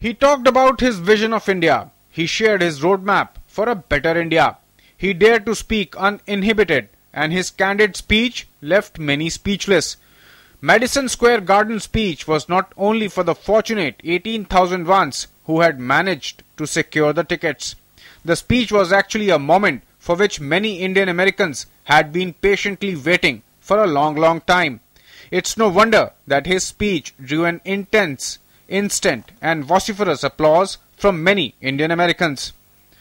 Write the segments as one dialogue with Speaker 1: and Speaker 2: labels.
Speaker 1: He talked about his vision of India. He shared his roadmap for a better India. He dared to speak uninhibited, and his candid speech left many speechless. Madison Square Garden speech was not only for the fortunate 18,000 ones who had managed to secure the tickets. The speech was actually a moment for which many Indian Americans had been patiently waiting for a long time. It's no wonder that his speech drew an intense, instant and vociferous applause from many Indian Americans.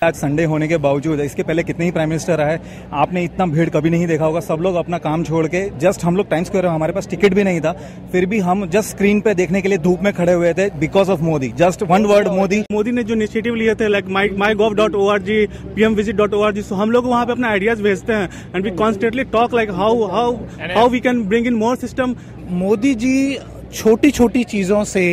Speaker 2: आज Sunday होने के बावजूद इसके पहले कितने ही prime minister आए, आपने इतना भीड़ कभी नहीं देखा होगा। सब लोग अपना काम छोड़ के जस्ट हम लोग टाइम्स स्क्वायर में, हमारे पास टिकट भी नहीं था, फिर भी हम जस्ट स्क्रीन पे देखने के लिए धूप में खड़े हुए थे because of Modi. Just one word Modi.
Speaker 3: Modi ने जो इनिशिएटिव लिए थे लाइक mygov.org, pmvisit.org, सो हम लोग वहाँ पे अपना आइडियाज भेजते हैं and we constantly talk like how we can bring in more system.
Speaker 4: Modi ji छोटी छोटी चीजों से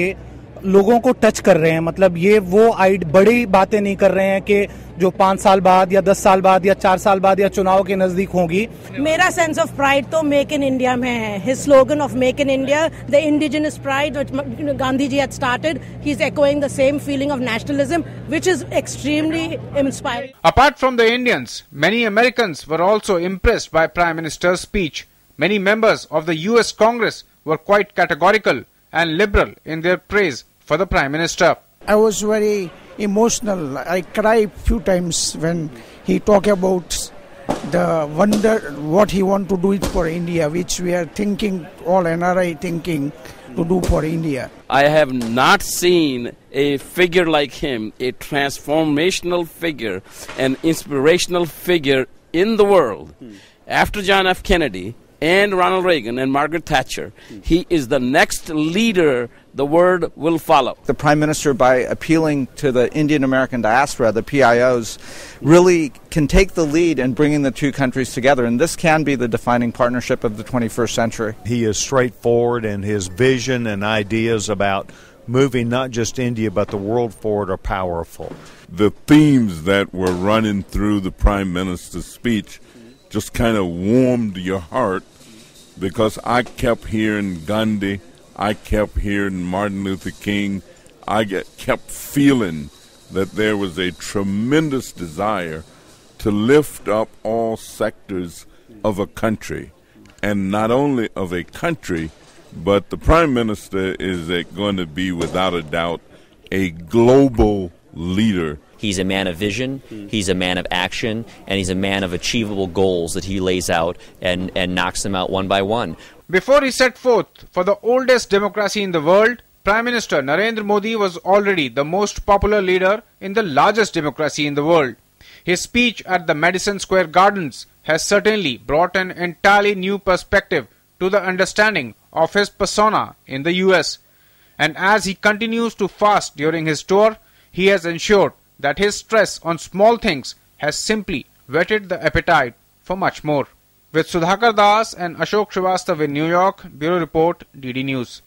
Speaker 4: लोगों को टच कर रहे हैं, मतलब ये वो बड़ी बातें नहीं कर रहे हैं कि जो 5 साल बाद या 10 साल बाद या 4 साल बाद या चुनाव के नजदीक होगी।
Speaker 5: मेरा सेंस ऑफ प्राइड तो मेक इन इंडिया में है। His slogan of Make in India, the indigenous pride which Gandhi ji had started, he is echoing the same feeling of nationalism which is extremely inspiring.
Speaker 1: Apart from the Indians, many Americans were also impressed by Prime Minister's speech. Many members of the US Congress were quite categorical and liberal in their praise for the Prime Minister.
Speaker 6: I was very emotional. I cried few times when he talked about the wonder what he want to do it for India, which we are thinking, all NRI thinking to do for India.
Speaker 7: I have not seen a figure like him, a transformational figure, an inspirational figure in the world. After John F. Kennedy and Ronald Reagan and Margaret Thatcher, he is the next leader the world will follow.
Speaker 8: The Prime Minister, by appealing to the Indian American diaspora, the PIOs, really can take the lead in bringing the two countries together, and this can be the defining partnership of the 21st century.
Speaker 9: He is straightforward, and his vision and ideas about moving not just India but the world forward are powerful.
Speaker 10: The themes that were running through the Prime Minister's speech just kind of warmed your heart, because I kept hearing Gandhi, I kept hearing Martin Luther King, I kept feeling that there was a tremendous desire to lift up all sectors of a country, and not only of a country, but the Prime Minister is going to be without a doubt a global leader.
Speaker 11: He's a man of vision, he's a man of action, and he's a man of achievable goals that he lays out and knocks them out one by one.
Speaker 1: Before he set forth for the oldest democracy in the world, Prime Minister Narendra Modi was already the most popular leader in the largest democracy in the world. His speech at the Madison Square Gardens has certainly brought an entirely new perspective to the understanding of his persona in the US. And as he continues to fast during his tour, he has ensured that his stress on small things has simply whetted the appetite for much more. With Sudhakar Das and Ashok Shrivastava in New York, Bureau Report, DD News.